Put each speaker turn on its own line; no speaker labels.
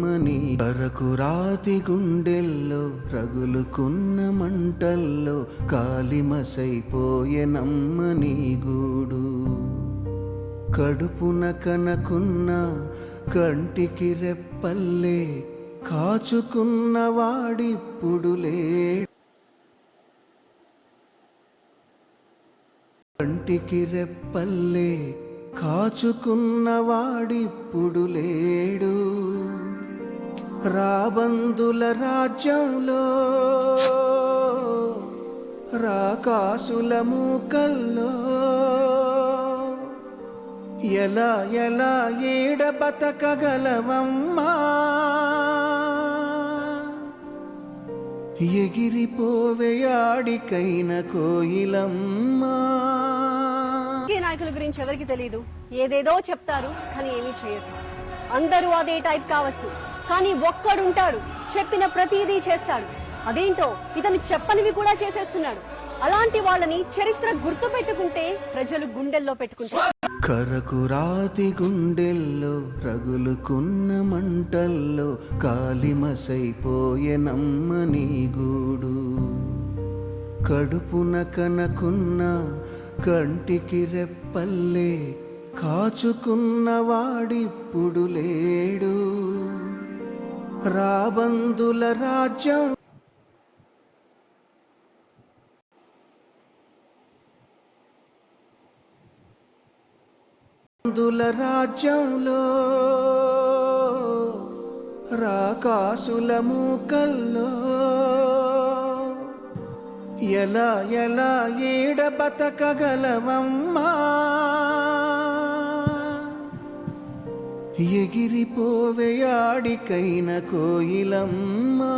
మని కరకు రాతి గుండెల్లో రగులుకున్న మంటల్లో కాలిమసైపోయెనమ్మని గూడు. కడుపున కనకున్న కంటికి రెప్పల్లే కాచుకున్న వాడిప్పుడు లేడు. కంటికి రెప్పల్లే కాచుకున్న వాడిప్పుడు లేడు. రాబందుల రాజ్యంలో రాకాసుల మూకల్లో ఎలా ఎలా ఏడ బతకగలవమ్మా. ఎగిరిపోవేయాడికైన కోయిలమ్మా.
నాయకుల గురించి ఎవరికి తెలీదు, ఏదేదో చెప్తారు కానీ ఏమీ చేయరు. అందరూ అదే టైప్ కావచ్చు, కానీ ఒక్కడుంటాడు చెప్పిన ప్రతిదీ చేస్తాడు. అదేంటో ఇతను చెప్పనివి కూడా చేసేస్తున్నాడు. అలాంటి వాళ్ళని చరిత్ర గుర్తు పెట్టుకుంటే ప్రజలు గుండెల్లో పెట్టుకుంటారు.
కరకు రాతి గుండెల్లో రగులుకున్న మంటల్లో కాలిమసైపోయెనమ్మని గూడు. కడుపున కనకున్న కంటికి రెప్పల్లే కాచుకున్న వాడిప్పుడు లేడు. రాబందుల రాజ్యం రాజ్యంలో రాకాసుల మూకల్లో ఎలా ఎలా ఏడ బతకగలవమ్మా. ఎగిరిపోవేయాడికైన కోయిలమ్మా.